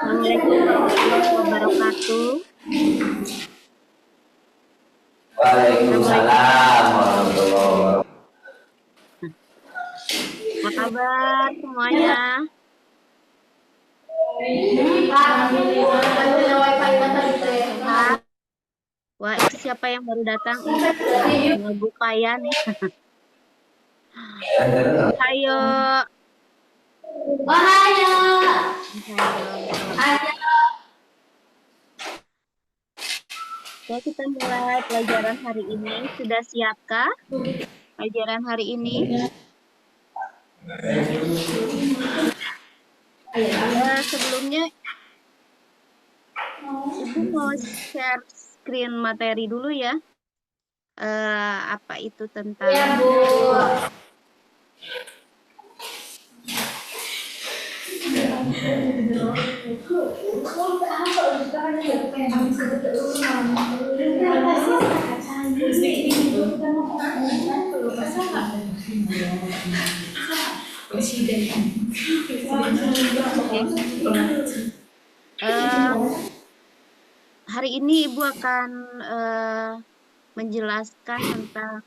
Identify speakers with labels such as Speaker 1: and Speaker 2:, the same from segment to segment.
Speaker 1: Assalamualaikum warahmatullahi wabarakatuh. Assalamualaikum.
Speaker 2: Waalaikumsalam warahmatullahi wabarakatuh.
Speaker 1: Apa kabar semuanya? Sehat? Wah, itu siapa yang baru datang? Nunggu payah nih. Hayo. Hayo. Ya, kita mulai pelajaran hari ini. Sudah siapkah pelajaran hari ini? Sebelumnya, Ibu mau share screen materi dulu ya. Apa itu tentang...
Speaker 3: Ya, Bu.
Speaker 1: Hari ini Ibu akan menjelaskan tentang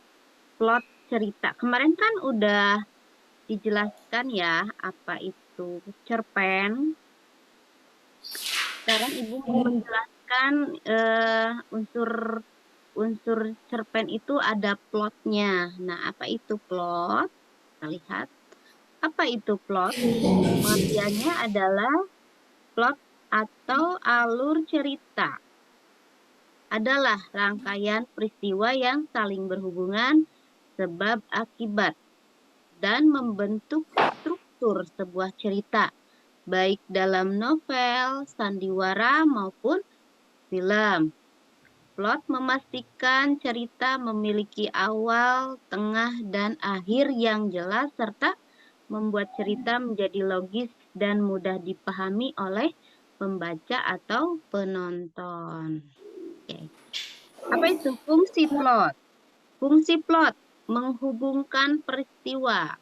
Speaker 1: plot cerita. Kemarin kan udah dijelaskan ya apa itu cerpen. Sekarang Ibu mau menjelaskan unsur cerpen itu ada plotnya. Nah, apa itu plot? Kita lihat. Apa itu plot? Pengertiannya adalah plot atau alur cerita adalah rangkaian peristiwa yang saling berhubungan sebab akibat dan membentuk struktur sebuah cerita, baik dalam novel, sandiwara, maupun film. Plot memastikan cerita memiliki awal, tengah, dan akhir yang jelas, serta membuat cerita menjadi logis dan mudah dipahami oleh pembaca atau penonton. Oke. Apa itu fungsi plot? Fungsi plot menghubungkan peristiwa.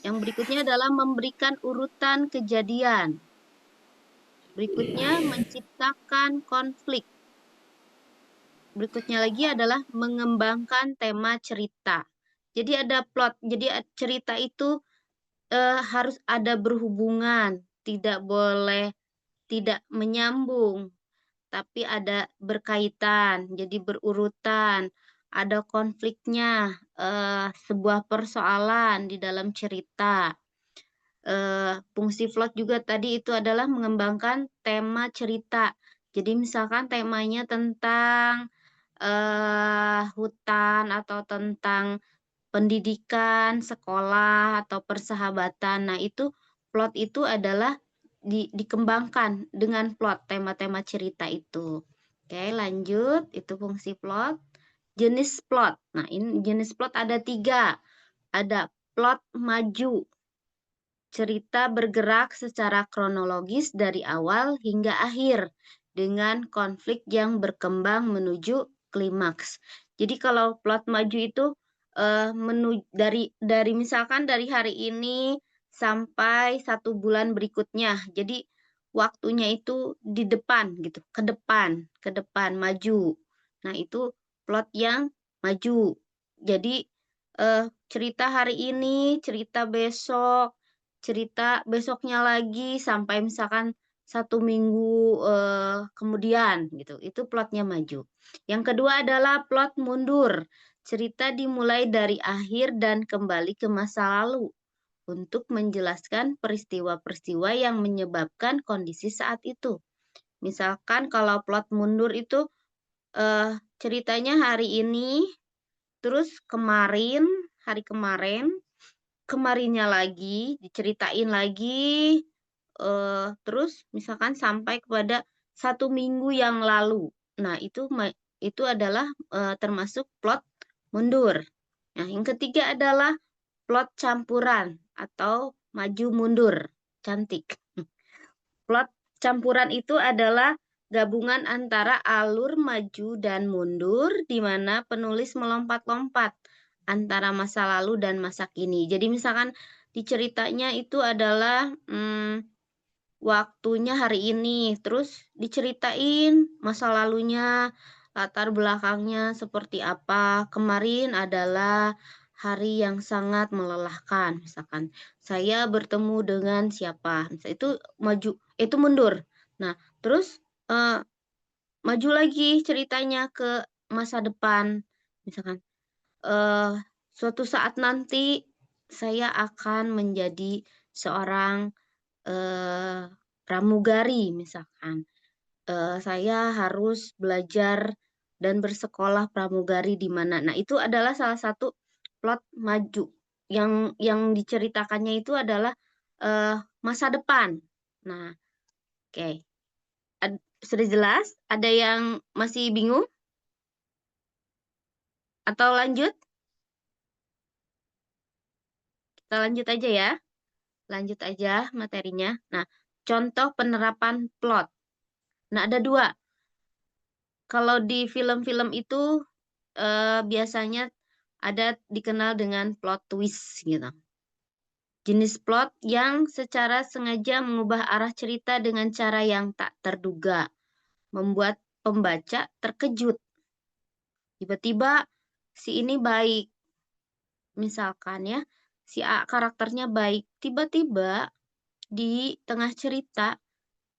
Speaker 1: Yang berikutnya adalah memberikan urutan kejadian. Berikutnya menciptakan konflik. Berikutnya lagi adalah mengembangkan tema cerita. Jadi ada plot. Jadi cerita itu harus ada berhubungan, tidak boleh tidak menyambung, tapi ada berkaitan, jadi berurutan, ada konfliknya, sebuah persoalan di dalam cerita. Fungsi plot juga tadi itu adalah mengembangkan tema cerita. Jadi misalkan temanya tentang hutan atau tentang pendidikan, sekolah, atau persahabatan. Nah, itu plot itu adalah dikembangkan dengan plot, tema-tema cerita itu. Oke, lanjut. Itu fungsi plot. Jenis plot. Nah, ini jenis plot ada 3. Ada plot maju. Cerita bergerak secara kronologis dari awal hingga akhir dengan konflik yang berkembang menuju klimaks. Jadi kalau plot maju itu dari misalkan dari hari ini sampai 1 bulan berikutnya. Jadi waktunya itu di depan gitu, ke depan maju. Nah, itu plot yang maju. Jadi cerita hari ini, cerita besok, cerita besoknya lagi sampai misalkan 1 minggu kemudian gitu. Itu plotnya maju. Yang kedua adalah plot mundur. Cerita dimulai dari akhir dan kembali ke masa lalu untuk menjelaskan peristiwa-peristiwa yang menyebabkan kondisi saat itu. Misalkan kalau plot mundur itu ceritanya hari ini, terus hari kemarin, kemarinnya lagi, diceritain lagi, terus misalkan sampai kepada 1 minggu yang lalu. Nah, itu adalah termasuk plot mundur. Nah, yang ketiga adalah plot campuran atau maju mundur. Cantik. Plot campuran itu adalah gabungan antara alur maju dan mundur, di mana penulis melompat-lompat antara masa lalu dan masa kini. Jadi misalkan di ceritanya itu adalah waktunya hari ini, terus diceritain masa lalunya, latar belakangnya seperti apa. Kemarin adalah hari yang sangat melelahkan, misalkan saya bertemu dengan siapa, itu maju, itu mundur. Nah, terus maju lagi ceritanya ke masa depan, misalkan suatu saat nanti saya akan menjadi seorang pramugari misalkan, saya harus belajar dan bersekolah pramugari di mana. Nah, itu adalah salah satu plot maju yang diceritakannya itu adalah masa depan. Nah, oke. Sudah jelas? Ada yang masih bingung? Atau lanjut? Kita lanjut aja ya. Lanjut aja materinya. Nah, contoh penerapan plot. Nah, ada dua. Kalau di film-film itu biasanya ada dikenal dengan plot twist gitu. Jenis plot yang secara sengaja mengubah arah cerita dengan cara yang tak terduga, membuat pembaca terkejut. Tiba-tiba si ini baik, misalkan ya, si A karakternya baik. Tiba-tiba di tengah cerita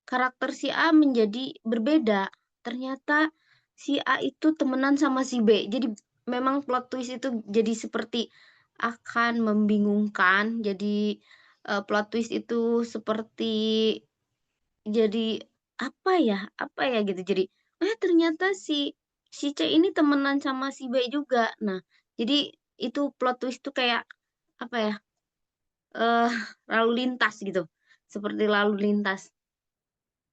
Speaker 1: karakter si A menjadi berbeda. Ternyata si A itu temenan sama si B. Jadi memang plot twist itu jadi seperti akan membingungkan. Jadi plot twist itu seperti jadi apa ya? Apa ya gitu. Jadi ternyata si C ini temenan sama si B juga. Nah, jadi itu plot twist itu kayak apa ya? eh lalu lintas gitu. Seperti lalu lintas.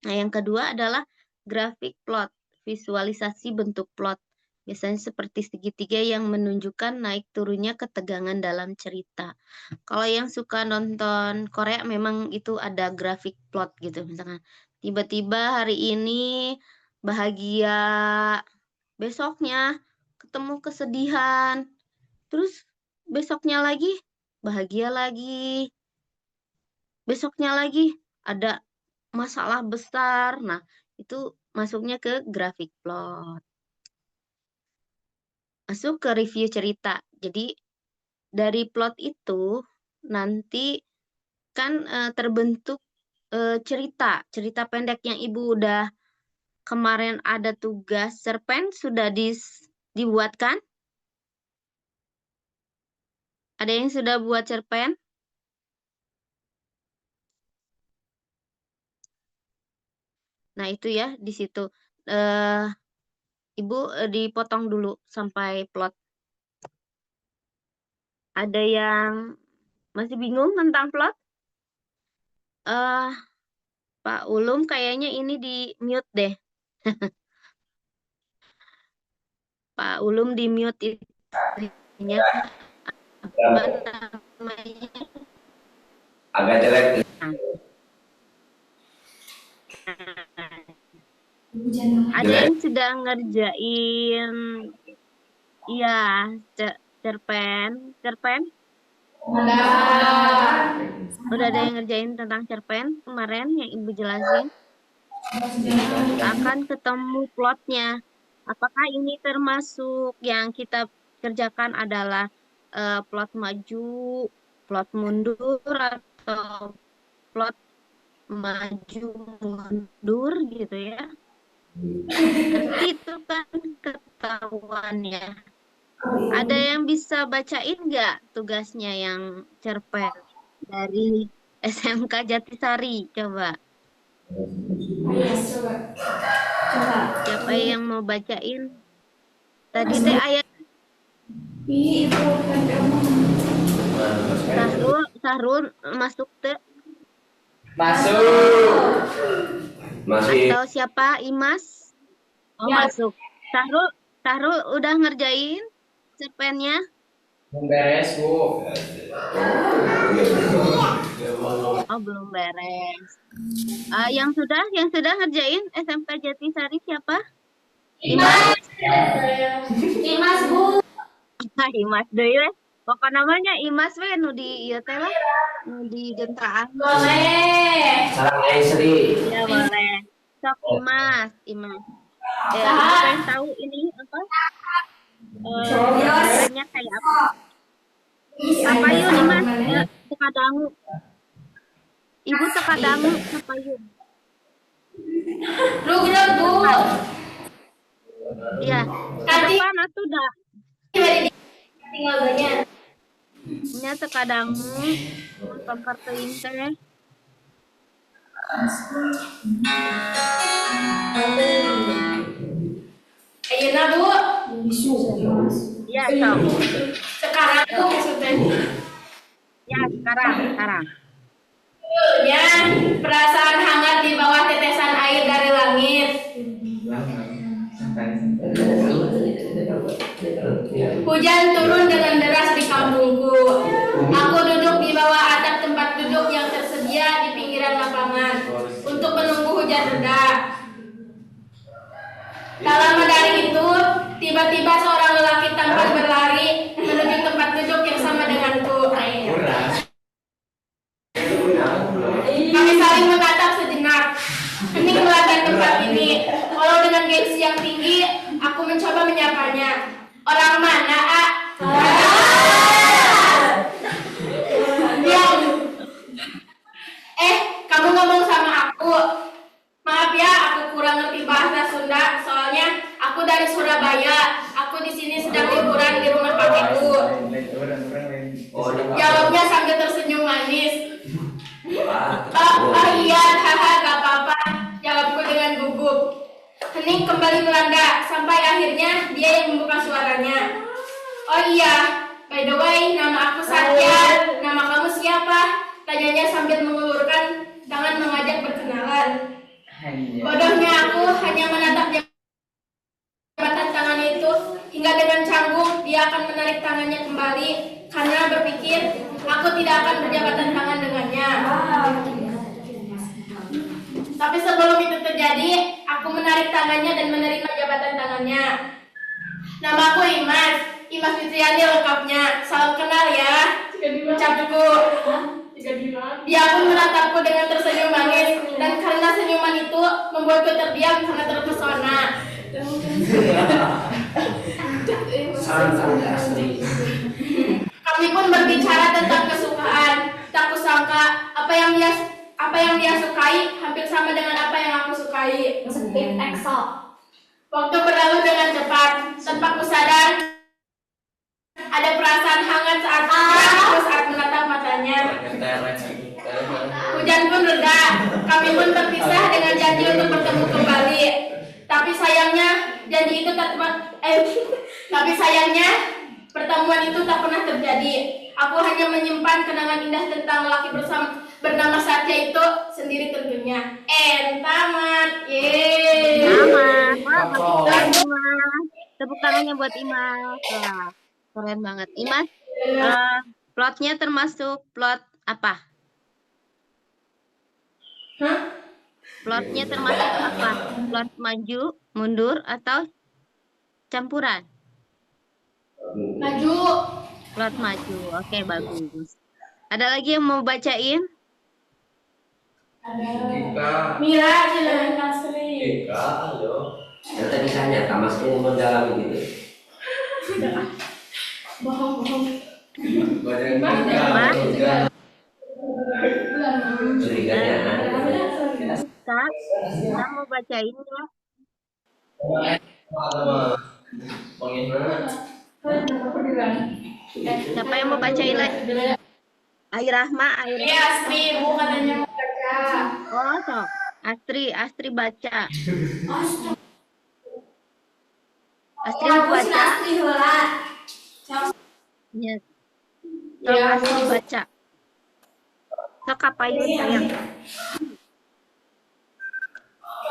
Speaker 1: Nah, yang kedua adalah grafik plot, visualisasi bentuk plot. Biasanya seperti segitiga yang menunjukkan naik turunnya ketegangan dalam cerita. Kalau yang suka nonton Korea memang itu ada grafik plot gitu. Misalkan tiba-tiba hari ini bahagia, besoknya ketemu kesedihan, terus besoknya lagi bahagia lagi, besoknya lagi ada masalah besar. Nah, itu masuknya ke grafik plot. Masuk ke review cerita. Jadi, dari plot itu nanti kan terbentuk cerita. Cerita pendek yang Ibu udah kemarin ada tugas cerpen sudah dibuatkan? Ada yang sudah buat cerpen? Nah, itu ya di situ. Eh, Ibu dipotong dulu sampai plot. Ada yang masih bingung tentang plot? Pak Ulum kayaknya ini di mute deh. Pak Ulum di mute itunya apa namanya?
Speaker 2: Agak jelek.
Speaker 1: Ada yang sudah ngerjain, iya, cerpen, cerpen. Udah ada yang ngerjain tentang cerpen kemarin yang Ibu jelasin. Akan ketemu plotnya. Apakah ini termasuk yang kita kerjakan adalah plot maju, plot mundur, atau plot maju mundur gitu ya? Nanti itu kan ketahuan ya. Ada yang bisa bacain nggak tugasnya yang cerpen dari SMK Jatisari? Coba. Siapa yang mau bacain? Tadi teh ayat Sahrul masuk teh
Speaker 2: Masuk. Masih.
Speaker 1: atau siapa? Imas? Oh, masuk. Sahrul udah ngerjain cerpennya?
Speaker 2: Beres, Bu.
Speaker 1: Oh, belum beres. Yang sudah ngerjain SMK Jatisari siapa?
Speaker 2: Imas.
Speaker 1: Imas, Bu. Imas deh. Pokok namanya Imas we nu di ieu teh lah, nu di gentaan.
Speaker 3: Boleh.
Speaker 2: Sarang Nyai Sri.
Speaker 1: Ya boleh. Sok Imas, Imas. Ibu
Speaker 3: Saha?
Speaker 1: pengen tahu ini apa?
Speaker 3: Yos.
Speaker 1: Kerennya kayak apa? Sapayun Imas, ya, teka dangu. Ibu teka dangu sapayun.
Speaker 3: Lu gerak, Bu.
Speaker 1: Iya.
Speaker 3: Nanti
Speaker 1: Depan atuh dah.
Speaker 3: tinggal banyak.
Speaker 1: Nya teka dangu. Pampar teuing teh.
Speaker 3: Ayeuna, Bu.
Speaker 1: Ya, sok.
Speaker 3: Sekarang tuh maksudnya.
Speaker 1: Ya, sekarang.
Speaker 3: Ya, perasaan hangat di bawah tetesan air dari langit. Hujan turun dengan deras di kampungku. Aku duduk di bawah atap tempat duduk yang tersedia di pinggiran lapangan untuk menunggu hujan reda. Tak lama dari itu, tiba-tiba seorang lelaki tampan berlari menuju tempat duduk yang sama denganku. Kami saling menatap sejenak. Hening melanda tempat ini. Walau dengan gengsi yang tinggi, aku mencoba menyapanya. Orang mana, A? Diam. Kamu ngomong sama aku. Maaf ya, aku kurang ngerti bahasa Sunda. Soalnya aku dari Surabaya. Aku di sini sedang liburan di rumah kakekku. Jawabnya sambil tersenyum manis. Iya, haha, gak apa-apa. Jawabku dengan gugup. Hening kembali melanda sampai akhirnya dia yang membuka suaranya. Oh iya, by the way, nama aku Satya. Nama kamu siapa? Tanyanya sambil mengulurkan tangan mengajak berkenalan. Bodohnya aku hanya menatap jabatan tangan itu hingga dengan canggung dia akan menarik tangannya kembali karena berpikir aku tidak akan berjabatan tangan dengannya. Tapi sebelum itu terjadi, aku menarik tangannya dan menerima jabatan tangannya. Namaku Imas Fitriani lengkapnya. Salam kenal ya, ucapku. Dia pun menatapku dengan tersenyum manis dan karena senyuman itu membuatku terdiam karena terpesona. Kami pun berbicara tentang kesukaan. Tak kusangka apa yang dia sukai hampir sama dengan apa yang aku sukai. Waktu berlalu dengan cepat. Tanpa kusadar ada perasaan hangat saat menatap matanya. Hujan pun reda. Kami pun terpisah dengan janji untuk bertemu kembali. Tapi sayangnya pertemuan itu tak pernah terjadi. Aku hanya menyimpan kenangan indah tentang lelaki bernama Satya itu sendiri tentunya. Tamat. Yeay.
Speaker 1: Tamat. Wah, bagus Imas. Tepuk tangannya buat Imas. Wah, keren banget. Imas, plotnya termasuk plot apa?
Speaker 3: Hah?
Speaker 1: Plotnya termasuk apa? Plot maju, mundur, atau campuran?
Speaker 3: Maju.
Speaker 1: Plot maju. Oke, bagus. Ada lagi yang mau bacain?
Speaker 3: Mira jalan Kasri.
Speaker 2: Yang tadi tanya, Kamasnya mendalami gitu.
Speaker 3: Bohong.
Speaker 2: Curiganya
Speaker 1: Kita mau bacain ya. Siapa yang mau bacain lagi? Airahma,
Speaker 3: Iya, Astri, Bu katanya mau baca.
Speaker 1: Oh, sok. Astri baca. Astri mau baca.
Speaker 3: Astri heula.
Speaker 1: Ya. Sok Astri baca. Sok kapayun sayang.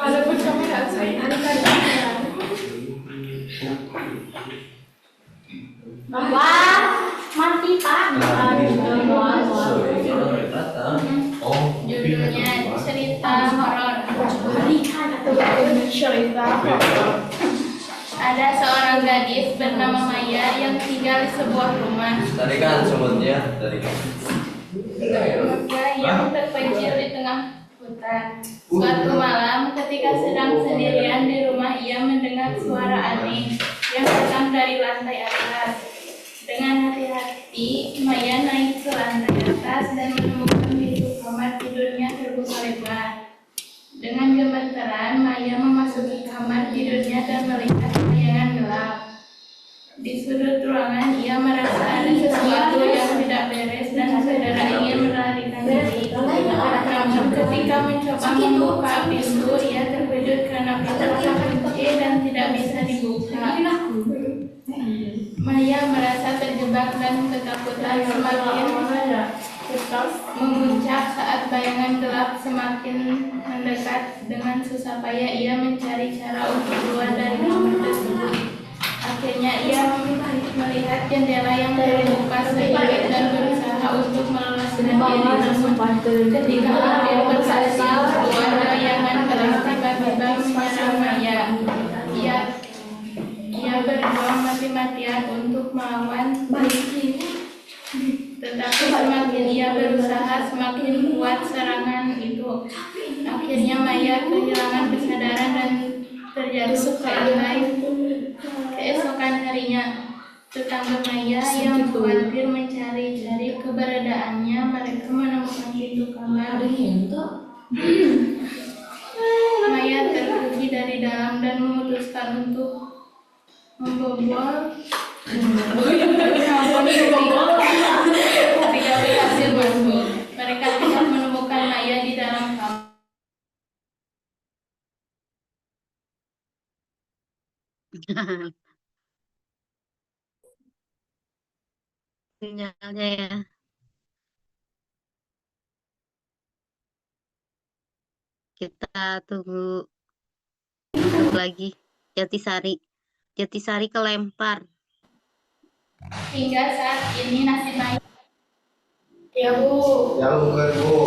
Speaker 3: Ada pun kamera saya. Wah, mati Pak. Judulnya cerita horor. Cerita horor. Ada seorang gadis bernama Maya yang tinggal di sebuah rumah.
Speaker 2: Tadi kan semutnya tadi kan.
Speaker 3: Maka yang terpencil di tengah hutan. Suatu malam ketika sedang sendirian di rumah, ia mendengar suara aneh yang datang dari lantai atas. Dengan hati-hati, Maya naik ke lantai atas dan menemukan pintu kamar tidurnya terbuka lebar. Dengan gemeteran, Maya memasuki kamar tidurnya dan melihat bayangan gelap. Di sudut ruangan, ia merasa ada sesuatu yang tidak beres dan segera ingin melarikan diri. Namun ketika mencoba membuka pintu, ia terkejut karena pintu terkunci dan tidak bisa dibuka. Maya merasa terjebak dan ketakutan semakin memuncak saat bayangan gelap semakin mendekat. Dengan susah payah ia mencari cara untuk keluar dari kamar tersebut. Akhirnya ia melihat jendela yang terbuka sedikit dan berusaha untuk meloloskan diri. Ketika hampir berhasil keluar, bayangan gelap tiba-tiba menyerang Maya. Ia berjuang mati-matian untuk melawan, tetapi semakin ia berusaha, semakin kuat serangan itu. Akhirnya Maya kehilangan kesadaran dan terjatuh ke lantai. Keesokan harinya, tetangga Maya yang khawatir mencari-cari keberadaannya. Mereka menemukan pintu kamar. Maya terkunci dari dalam dan memutuskan untuk membobol. Ketika berhasil masuk, mereka tidak menemukan Maya di dalam kamar.
Speaker 1: Sinyalnya ya. Kita tunggu masuk lagi. Jatisari. Jatisari kelempar.
Speaker 3: Hingga saat ini nasib Maya. Ya Bu.
Speaker 2: Yang bukan Bu.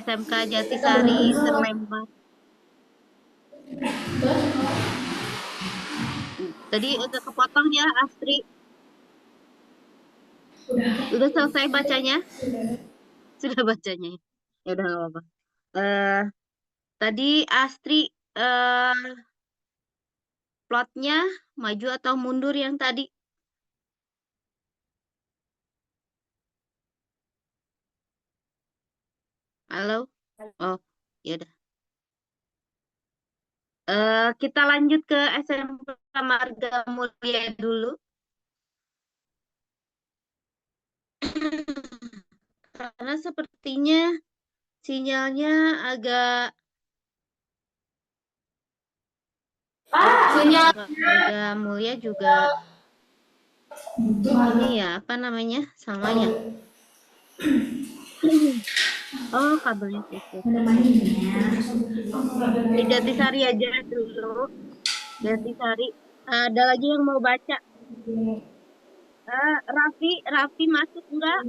Speaker 1: SMK Jatisari terlempar. Tadi udah kepotong ya, Astri. Udah selesai bacanya? Sudah bacanya. Ya udah nggak apa-apa. Tadi Astri plotnya maju atau mundur yang tadi? Halo? Oh, ya udah. Kita lanjut ke SMK Marga Mulia dulu. Karena sepertinya sinyalnya agak
Speaker 3: Sinyal
Speaker 1: Marga Mulia juga ini ya, apa namanya? Sama ya. Oh, kabelnya putus. Di Jatisari aja dulu. Jatisari. Ada lagi yang mau baca? Raffi masuk enggak?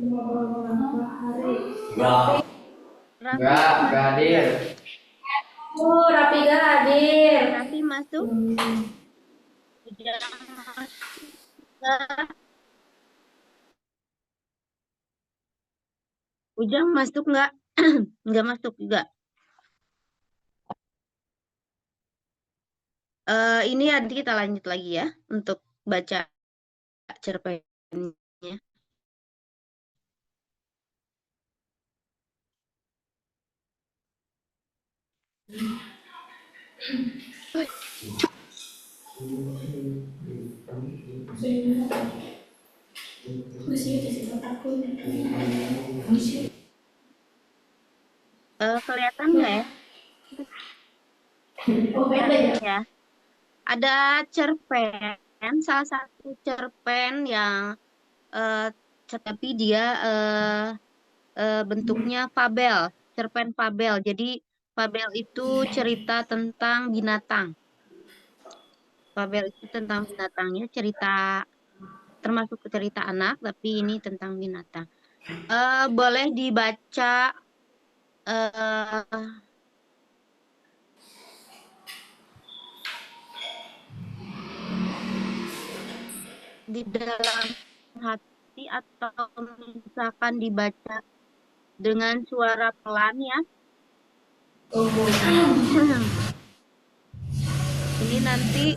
Speaker 2: Enggak.
Speaker 1: Raffi
Speaker 2: Enggak hadir.
Speaker 3: Rapi gak hadir.
Speaker 1: Raffi masuk? Udah masuk enggak? Ujang masuk enggak? Enggak masuk juga. Ini nanti kita lanjut lagi ya untuk baca cerpennya. Kelihatan nggak ya? Ya. Ada cerpen, salah satu cerpen yang tapi dia bentuknya fabel, cerpen fabel. Jadi fabel itu cerita tentang binatang. Fabel itu tentang binatangnya, cerita termasuk cerita anak, tapi ini tentang binatang. Boleh dibaca di dalam hati atau misalkan dibaca dengan suara pelan ya. Ini nanti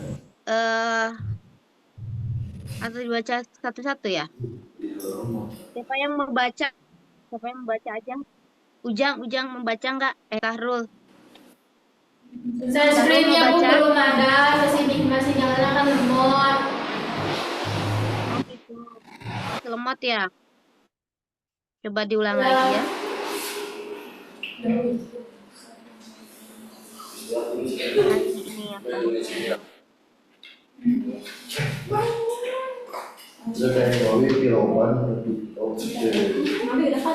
Speaker 1: atau dibaca satu-satu ya. Siapa yang membaca? Siapa yang membaca aja? Ujang membaca nggak? Kahrul.
Speaker 3: Saya screennya Bu
Speaker 1: Baca.
Speaker 3: belum ada, masih nyalakan remote.
Speaker 1: Oh gitu. Lemot ya. Coba diulang lagi ya. Nanti ini ya.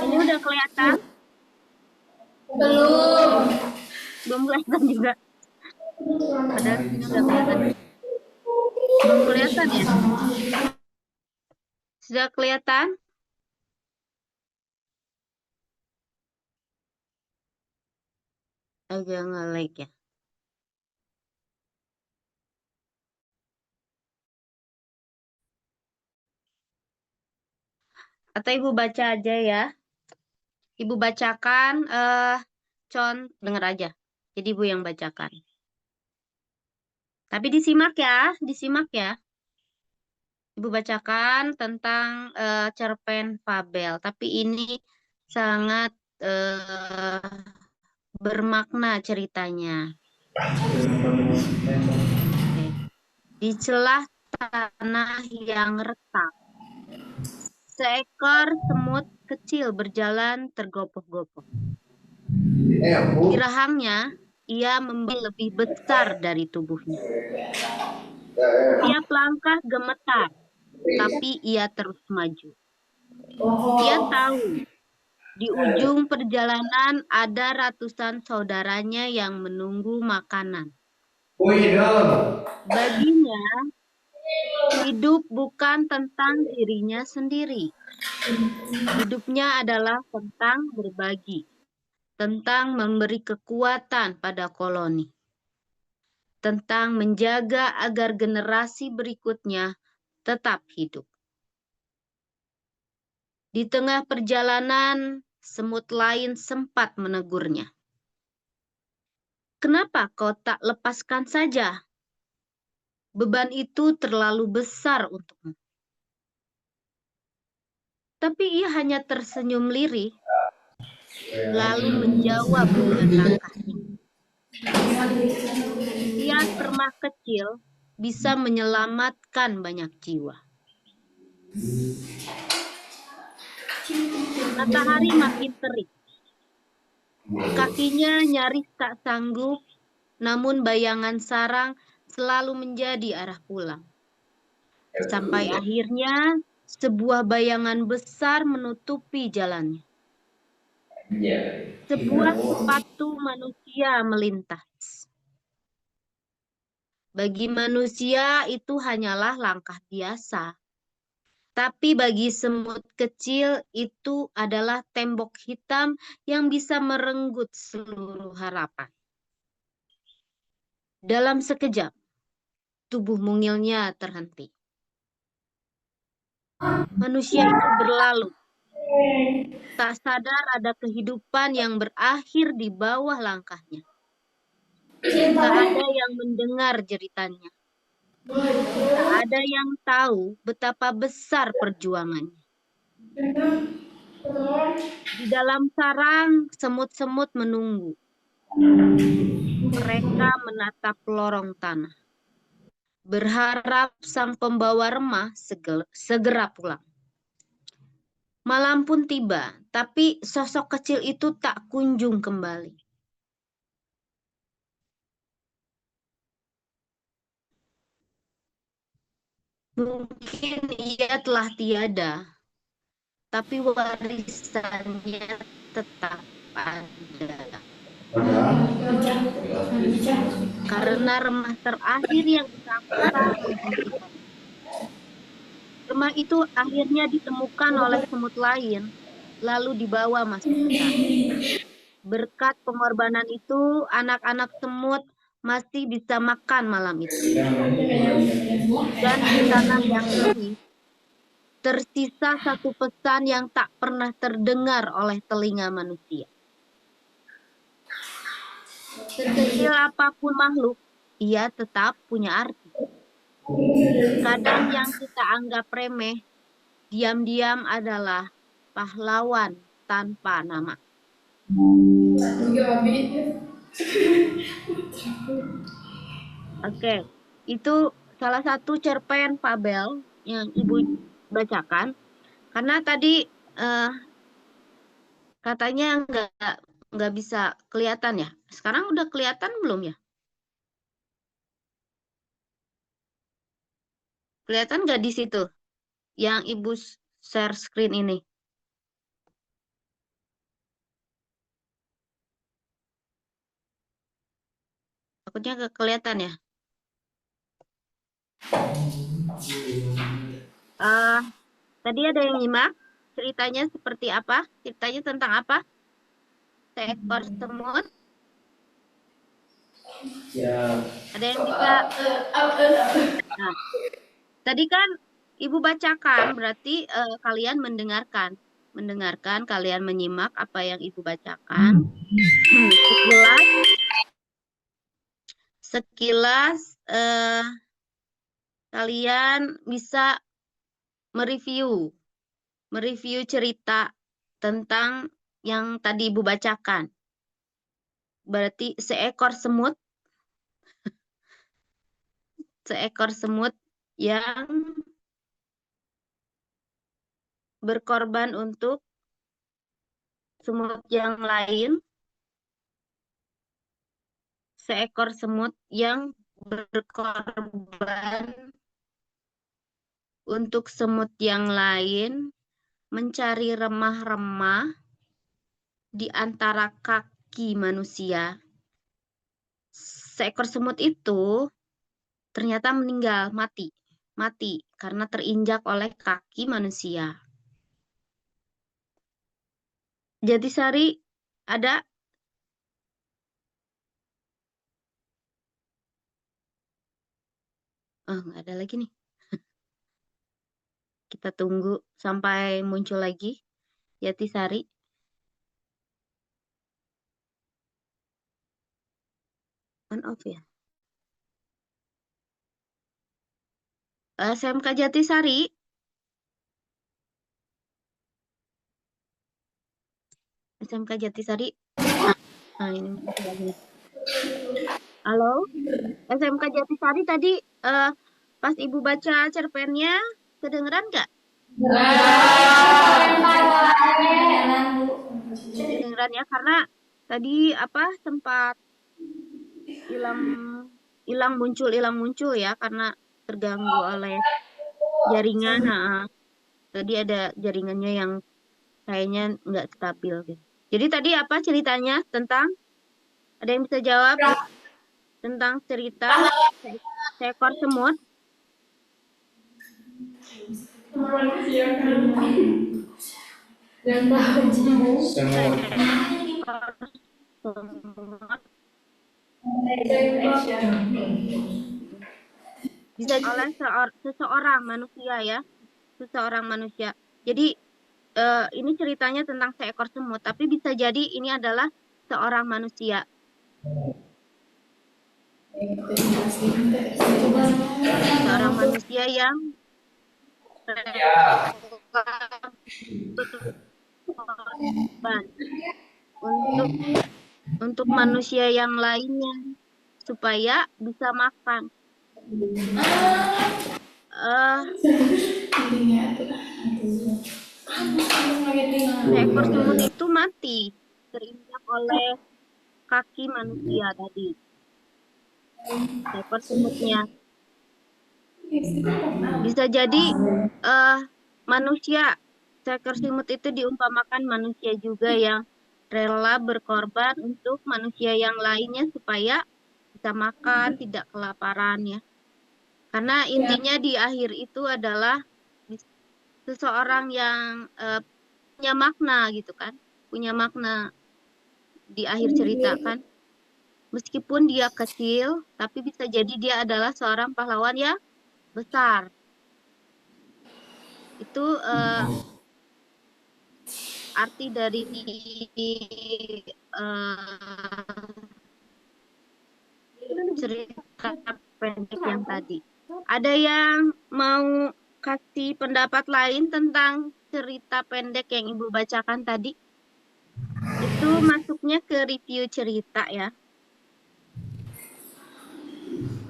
Speaker 1: Ini udah kelihatan? Belum kelihatan juga. Padahal ini udah kelihatan. Belum kelihatan ya? Sudah kelihatan? Agak nge-lag ya. Atau Ibu baca aja ya. Ibu bacakan, Con, denger aja. Jadi Ibu yang bacakan. Tapi disimak ya, disimak ya. Ibu bacakan tentang cerpen fabel. Tapi ini sangat bermakna ceritanya. Di celah tanah yang retak, seekor semut kecil berjalan tergopoh-gopoh. Di rahangnya, ia membuat lebih besar dari tubuhnya. Tiap langkah gemetar, tapi ia terus maju. Ia tahu, di ujung perjalanan ada ratusan saudaranya yang menunggu makanan. Baginya, hidup bukan tentang dirinya sendiri. Hidupnya adalah tentang berbagi, tentang memberi kekuatan pada koloni, tentang menjaga agar generasi berikutnya tetap hidup. Di tengah perjalanan, semut lain sempat menegurnya. Kenapa kau tak lepaskan saja? Beban itu terlalu besar untukmu. Tapi ia hanya tersenyum lirih, lalu menjawab dengan langkahnya. Tiap remah kecil bisa menyelamatkan banyak jiwa. Matahari makin terik. Kakinya nyaris tak sanggup, namun bayangan sarang selalu menjadi arah pulang. Sampai akhirnya sebuah bayangan besar menutupi jalannya. Sebuah sepatu manusia melintas. Bagi manusia itu hanyalah langkah biasa. Tapi bagi semut kecil itu adalah tembok hitam yang bisa merenggut seluruh harapan. Dalam sekejap, tubuh mungilnya terhenti. Manusia itu berlalu. Tak sadar ada kehidupan yang berakhir di bawah langkahnya. Tak ada yang mendengar jeritannya. Tak ada yang tahu betapa besar perjuangannya. Di dalam sarang, semut-semut menunggu. Mereka menatap lorong tanah, berharap sang pembawa remah segera pulang. Malam pun tiba, tapi sosok kecil itu tak kunjung kembali. Mungkin ia telah tiada, tapi warisannya tetap ada. Karena remah terakhir yang disangka menghentikan. Remah itu akhirnya ditemukan oleh semut lain, lalu dibawa masuk ke sana. Berkat pengorbanan itu, anak-anak semut masih bisa makan malam itu. Dan di tanah yang kering, tersisa satu pesan yang tak pernah terdengar oleh telinga manusia. Sekecil apapun makhluk, ia tetap punya arti. Kadang yang kita anggap remeh, diam-diam adalah pahlawan tanpa nama. Oke, itu salah satu cerpen fabel yang Ibu bacakan. Karena tadi katanya nggak bisa kelihatan ya. Sekarang udah kelihatan belum ya? Kelihatan nggak di situ yang Ibu share screen ini? Takutnya nggak kelihatan ya. Tadi ada yang nyimak ceritanya seperti apa? Ceritanya tentang apa? Seekor semut.
Speaker 2: Ya.
Speaker 1: Ada yang bisa? Nah, tadi kan Ibu bacakan, berarti kalian mendengarkan, kalian menyimak apa yang Ibu bacakan. Sekilas kalian bisa mereview cerita tentang yang tadi Ibu bacakan. Berarti seekor semut yang berkorban untuk semut yang lain. Seekor semut yang berkorban untuk semut yang lain, mencari remah-remah di antara kaki manusia. Seekor semut itu ternyata meninggal, mati karena terinjak oleh kaki manusia. Jatisari ada? Oh, nggak ada lagi nih. Kita tunggu sampai muncul lagi Jatisari. On off ya. SMK Jatisari. SMK Jatisari. Nah, ini muncul lagi. Halo? SMK Jatisari tadi pas Ibu baca cerpennya kedengeran nggak? Kedengeran ya, karena tadi sempat hilang muncul ya karena terganggu oleh jaringan. Tadi ada jaringannya yang kayaknya nggak stabil gitu. Jadi tadi apa ceritanya tentang? Ada yang bisa jawab tentang cerita seekor semut? Bisa oleh seseorang manusia ya, seseorang manusia. Jadi ini ceritanya tentang seekor semut, tapi bisa jadi ini adalah seorang manusia. Seorang manusia yang untuk manusia yang lainnya supaya bisa makan. Seekor semut itu mati terinjak oleh kaki manusia tadi. Seekor semutnya. Bisa jadi manusia, seekor semut itu diumpamakan manusia juga yang rela berkorban untuk manusia yang lainnya supaya bisa makan, tidak kelaparan ya. Karena intinya di akhir itu adalah seseorang yang punya makna gitu kan, punya makna di akhir cerita kan. Meskipun dia kecil, tapi bisa jadi dia adalah seorang pahlawan yang besar. Itu arti dari cerita pendek yang tadi. Ada yang mau kasih pendapat lain tentang cerita pendek yang Ibu bacakan tadi? Itu masuknya ke review cerita ya.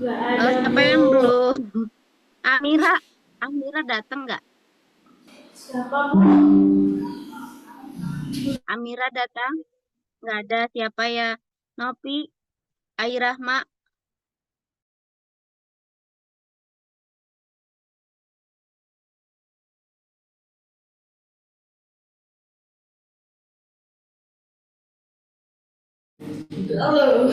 Speaker 1: Siapa yang belum? Amira, Amira datang nggak?
Speaker 3: Siapa, Bu?
Speaker 1: Amira datang? Nggak ada. Siapa ya? Nopi, Airahma.
Speaker 3: Halo.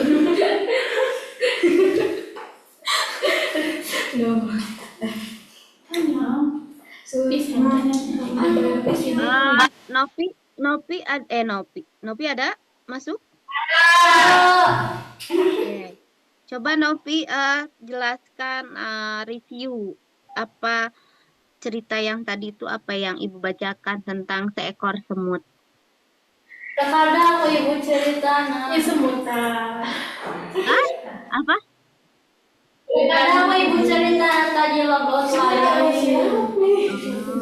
Speaker 1: Nopi, Nopi ada masuk? Oke. Coba Nopi jelaskan review apa cerita yang tadi itu apa yang Ibu bacakan tentang seekor semut.
Speaker 3: Terkadang aku Ibu cerita ya semutan.
Speaker 1: Hah? Apa?
Speaker 3: Terkadang aku Ibu cerita tadi logo saya.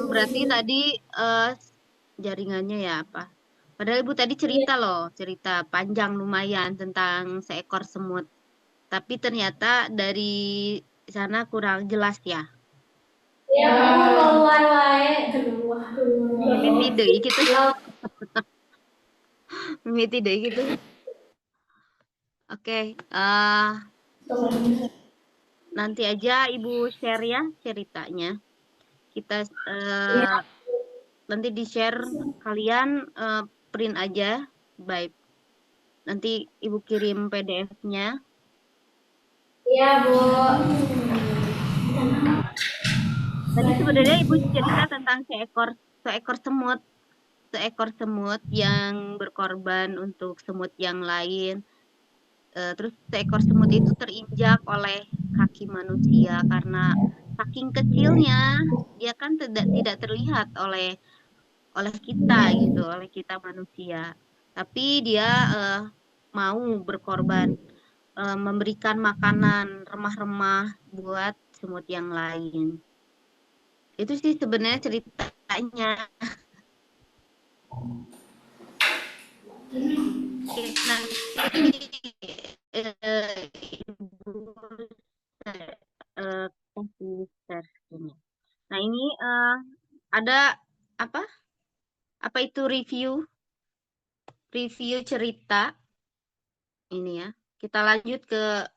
Speaker 1: Berarti tadi jaringannya ya apa? Padahal Ibu tadi cerita loh, cerita panjang lumayan tentang seekor semut. Tapi ternyata dari sana kurang jelas ya.
Speaker 3: Ya, keluar wae. Keluar.
Speaker 1: Mimiti deui gitu. Mimiti deui gitu. Oke, nanti aja Ibu share ya ceritanya. Kita nanti di-share kalian print aja. Baik. Nanti Ibu kirim PDF-nya.
Speaker 3: Iya, Bu.
Speaker 1: Tadi sebenarnya Ibu cerita tentang seekor semut. Seekor semut yang berkorban untuk semut yang lain. Terus seekor semut itu terinjak oleh kaki manusia karena saking kecilnya dia kan tidak terlihat oleh kita gitu, oleh kita manusia. Tapi dia mau berkorban memberikan makanan remah-remah buat semut yang lain. Itu sih sebenarnya ceritanya. Nanti Ibu kasih share ini. Nah ini ada apa? Apa itu review cerita ini ya. Kita lanjut ke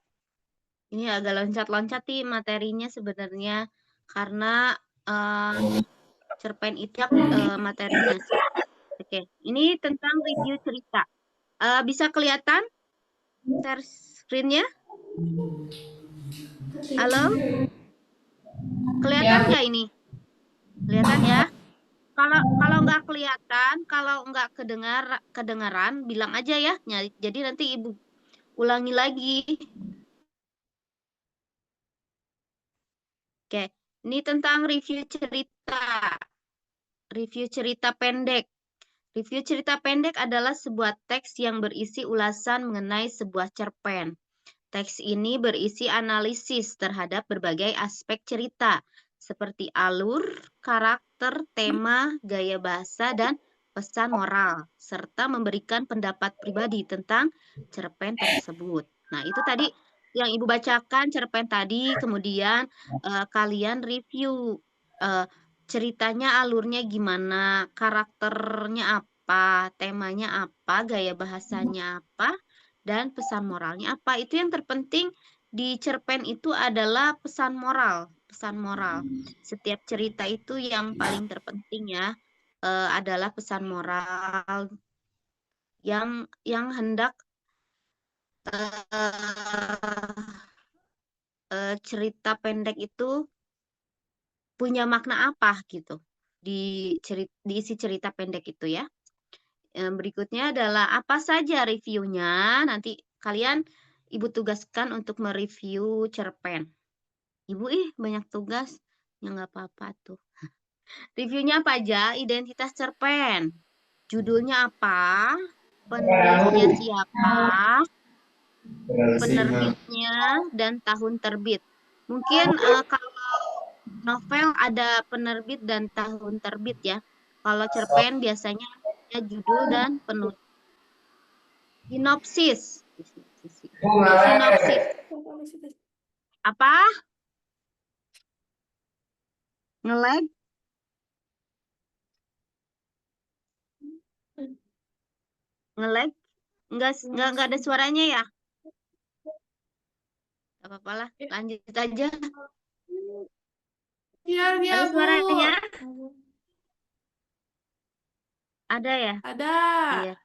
Speaker 1: ini agak loncat-loncat nih materinya sebenarnya karena cerpen itu materinya. Oke, ini tentang review cerita. Bisa kelihatan share screen-nya? Halo? Kelihatan nggak ini? Kelihatan ya? Kalau nggak kelihatan, kalau nggak kedengaran, bilang aja ya. Jadi nanti Ibu ulangi lagi. Oke, ini tentang review cerita. Review cerita pendek. Review cerita pendek adalah sebuah teks yang berisi ulasan mengenai sebuah cerpen. Teks ini berisi analisis terhadap berbagai aspek cerita, seperti alur, karakter, tema, gaya bahasa, dan pesan moral, serta memberikan pendapat pribadi tentang cerpen tersebut. Nah, itu tadi yang Ibu bacakan cerpen tadi, kemudian kalian review ceritanya, alurnya gimana, karakternya apa, temanya apa, gaya bahasanya apa, dan pesan moralnya apa. Itu yang terpenting di cerpen itu adalah pesan moral. Pesan moral. Setiap cerita itu yang paling terpenting ya adalah pesan moral yang hendak cerita pendek itu punya makna apa gitu di isi cerita pendek itu ya. Berikutnya adalah apa saja reviewnya. Nanti kalian Ibu tugaskan untuk mereview cerpen. Ibu banyak tugas. Ya nggak apa-apa tuh. Reviewnya apa aja? Identitas cerpen. Judulnya apa? Penulisnya siapa? Penerbitnya dan tahun terbit. Mungkin kalau novel ada penerbit dan tahun terbit ya. Kalau cerpen biasanya ada judul dan penulis. Sinopsis. Sinopsis. Apa? Nge-lag? Nge-lag? Enggak ada suaranya ya? Gak apa-apa lah, lanjut aja.
Speaker 3: Iya,
Speaker 1: Ada
Speaker 3: Bu.
Speaker 1: suaranya? Ada ya?
Speaker 3: Ada.
Speaker 1: Iya.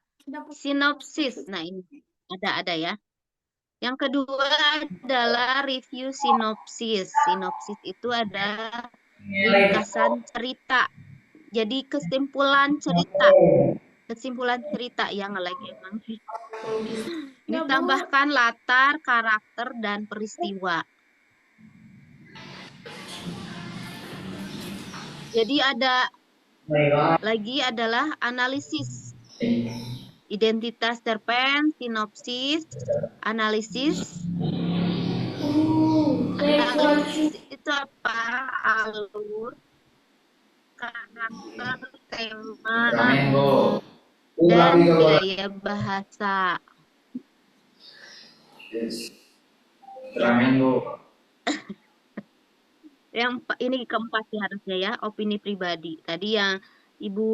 Speaker 1: Sinopsis. Nah, ini ada ya. Yang kedua adalah review sinopsis. Sinopsis itu ada ringkasan cerita. Jadi kesimpulan cerita. Kesimpulan cerita yang lagi emang. Ditambahkan latar, karakter, dan peristiwa. Jadi ada lagi adalah analisis. Identitas cerpen, sinopsis, analisis. Analisis itu apa? Alur, karakter, tema, dan gaya bahasa. Yang ini keempat sih harusnya ya, opini pribadi. Tadi yang Ibu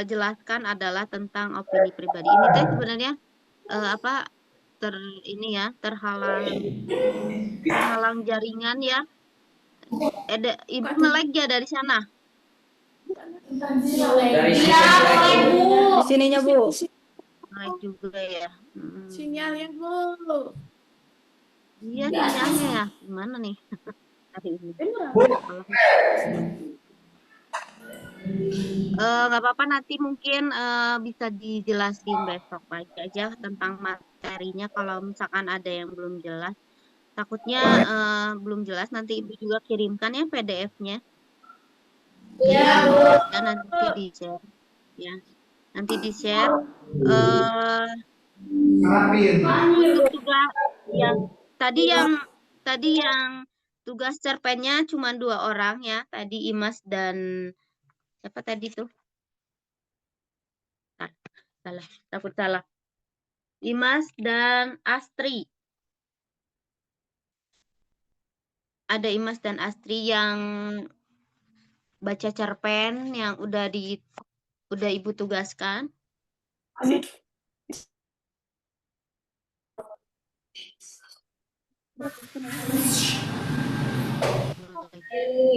Speaker 1: jelaskan adalah tentang opini pribadi. Ini teh sebenarnya apa terhalang jaringan ya. Ibu nge-lag ya dari sana.
Speaker 2: Dari
Speaker 3: Iya, Bu.
Speaker 4: Di sininya, Bu.
Speaker 1: Nge-lag juga ya.
Speaker 3: Sinyalnya, Bu.
Speaker 1: Iya sinyalnya ya. Gimana nih? Hari ini. Nggak apa-apa nanti mungkin bisa dijelasin besok pagi aja tentang materinya kalau misalkan ada yang belum jelas. Takutnya belum jelas nanti Ibu juga kirimkan ya PDF-nya.
Speaker 3: Iya, Bu.
Speaker 1: Ya nanti di-share. Ya. Nanti di-share untuk tugas tadi yang tugas cerpennya cuma 2 orang ya. Tadi Imas dan siapa tadi tuh? Takut salah. Imas dan Astri. Ada Imas dan Astri yang baca cerpen yang udah Ibu tugaskan.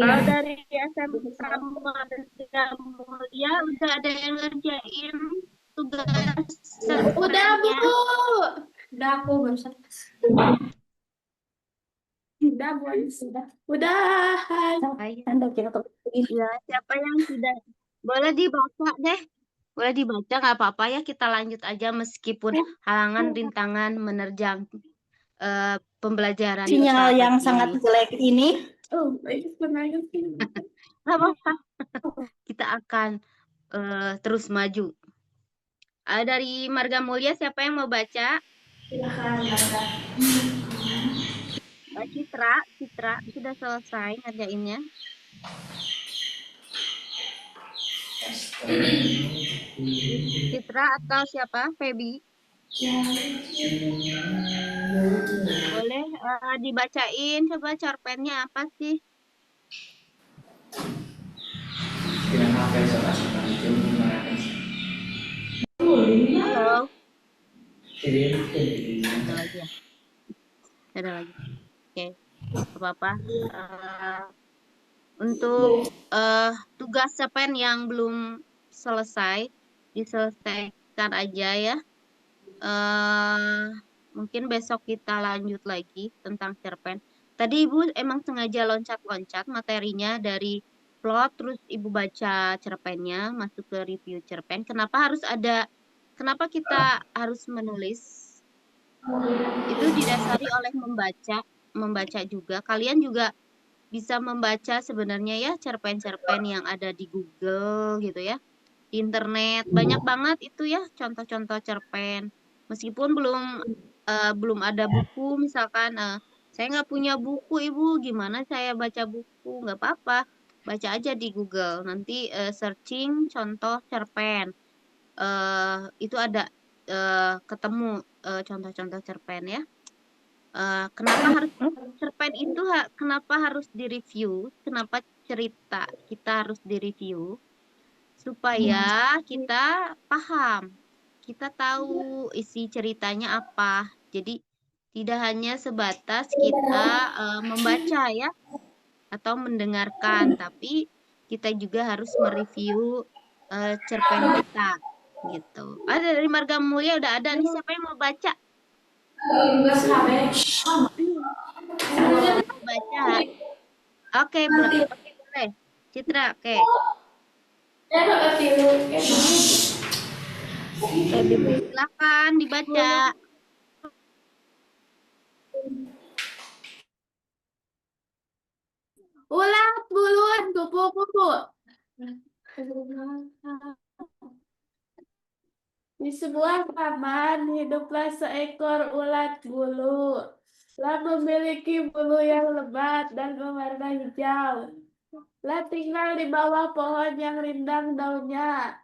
Speaker 1: Kalau dari SMK Muhammadiyah Mulia udah ada yang ngerjain tugas
Speaker 3: Udah, Bu.
Speaker 1: cerpennya.
Speaker 3: Udah aku barusan. Udah, Bu. Udah.
Speaker 1: Ya, siapa yang tidak boleh dibaca deh. Boleh dibaca nggak apa-apa ya, kita lanjut aja meskipun halangan rintangan menerjang pembelajaran
Speaker 4: Sinyal
Speaker 1: kita
Speaker 4: yang
Speaker 1: pagi
Speaker 4: sangat
Speaker 1: ini.
Speaker 4: jelek ini.
Speaker 3: Oh, sebenarnya sih.
Speaker 1: Nggak apa-apa. Kita akan terus maju. Dari Marga Mulia siapa yang mau baca? Citra sudah selesai ngerjainnya. Citra atau siapa? Feby? Boleh dibacain coba cerpennya apa sih? Halo. Ada lagi ya? Ada lagi. Oke, apa-apa. Untuk tugas cerpen yang belum selesai, diselesaikan aja ya. Mungkin besok kita lanjut lagi tentang cerpen. Tadi Ibu emang sengaja loncat-loncat materinya dari plot, terus Ibu baca cerpennya, masuk ke review cerpen. Kenapa kita harus menulis? Itu didasari oleh membaca juga. Kalian juga bisa membaca sebenarnya ya cerpen-cerpen yang ada di Google gitu ya. Internet banyak banget itu ya contoh-contoh cerpen. Meskipun belum ada buku misalkan saya nggak punya buku Ibu, gimana saya baca buku? Nggak apa-apa, baca aja di Google. Nanti searching contoh cerpen. Itu ada ketemu contoh-contoh cerpen ya. Kenapa harus cerpen itu kenapa harus direview? Kenapa cerita kita harus direview? Supaya kita paham, kita tahu isi ceritanya apa. Jadi tidak hanya sebatas kita membaca ya atau mendengarkan, tapi kita juga harus mereview cerpen kita gitu. Ada dari Marga Mulia udah ada nih, siapa yang mau baca? Mau baca? Oke, boleh. Citra, oke. Silakan dibaca.
Speaker 3: Ulat buluan kupu-kupu. Di sebuah taman hiduplah seekor ulat bulu. Lah memiliki bulu yang lebat dan berwarna hijau. Lah tinggal di bawah pohon yang rindang daunnya.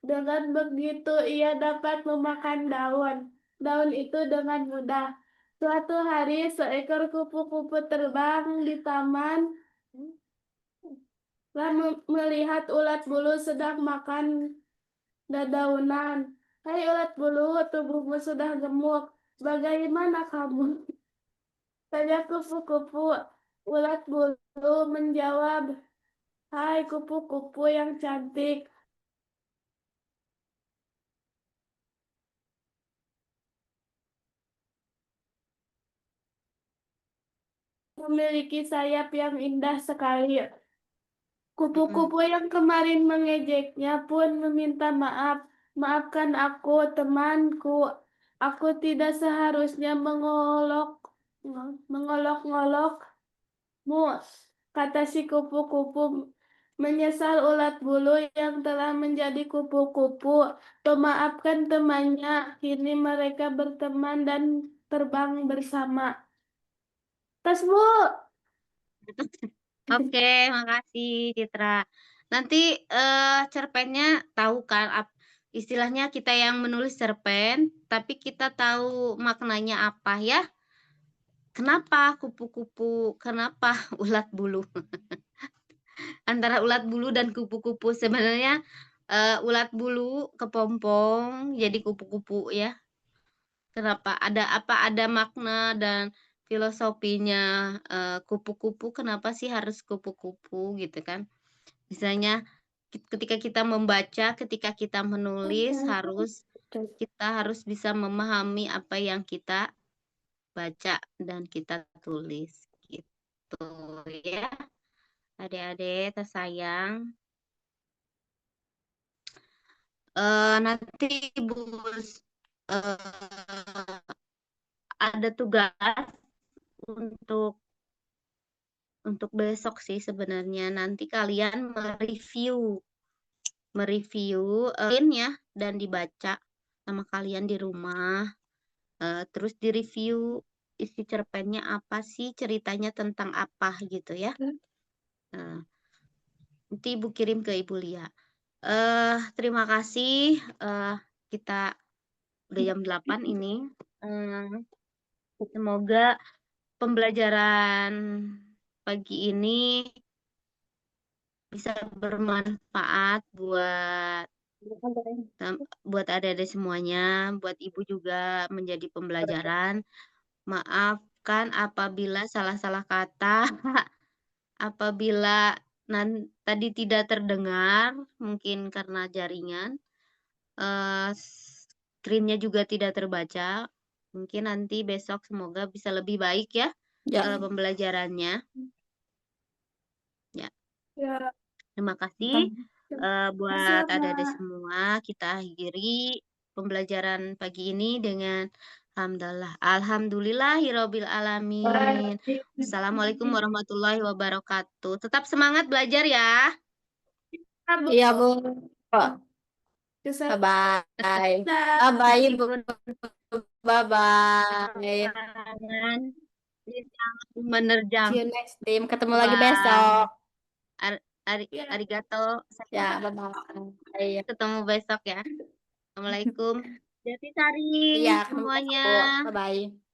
Speaker 3: Dengan begitu ia dapat memakan daun. Daun itu dengan mudah. Suatu hari seekor kupu-kupu terbang di taman. Lah melihat ulat bulu sedang makan dedaunan. Hai ulat bulu, tubuhmu sudah gemuk. Bagaimana kamu? Tanya kupu-kupu. Ulat bulu menjawab, hai kupu-kupu yang cantik. Memiliki sayap yang indah sekali. Kupu-kupu yang kemarin mengejeknya pun meminta maaf. Maafkan aku, temanku. Aku tidak seharusnya mengolok-ngolokmu, kata si kupu-kupu. Menyesal ulat bulu yang telah menjadi kupu-kupu. Memaafkan temannya. Kini mereka berteman dan terbang bersama. Tas, Bu.
Speaker 1: Oke, makasih Citra. Nanti cerpennya tahu kan istilahnya kita yang menulis cerpen, tapi kita tahu maknanya apa ya? Kenapa kupu-kupu? Kenapa ulat bulu? Antara ulat bulu dan kupu-kupu sebenarnya ulat bulu kepompong jadi kupu-kupu ya. Kenapa? Ada makna dan filosofinya kupu-kupu? Kenapa sih harus kupu-kupu gitu kan? Misalnya ketika kita membaca, ketika kita menulis kita harus bisa memahami apa yang kita baca dan kita tulis gitu ya. Adik-adik tersayang. Nanti Ibu ada tugas untuk besok sih sebenarnya. Nanti kalian mereview ya dan dibaca sama kalian di rumah. Terus direview isi cerpennya apa sih, ceritanya tentang apa gitu ya. Nanti Ibu kirim ke Ibu Lia. Terima kasih. Kita udah jam 8 ini. Semoga pembelajaran pagi ini bisa bermanfaat buat adik-adik semuanya, buat Ibu juga menjadi pembelajaran. Maafkan apabila salah-salah kata, apabila tadi tidak terdengar, mungkin karena jaringan. Screen-nya juga tidak terbaca. Mungkin nanti besok semoga bisa lebih baik ya, pembelajarannya. Ya. Terima kasih buat adik-adik semua. Kita akhiri pembelajaran pagi ini dengan Alhamdulillahirabbil alamin. Assalamualaikum warahmatullahi wabarakatuh. Tetap semangat belajar ya.
Speaker 3: Iya, Bu. Bye-bye. Bye-bye, Ibu. Bye-bye.
Speaker 1: Jangan menerjang.
Speaker 3: See you next time. Ketemu lagi besok.
Speaker 1: Arigato.
Speaker 3: Ya, bye-bye.
Speaker 1: Ketemu besok ya. Assalamualaikum. Jati Sari
Speaker 3: Iya, ketemu besok,
Speaker 1: semuanya.
Speaker 3: Bu. Bye-bye.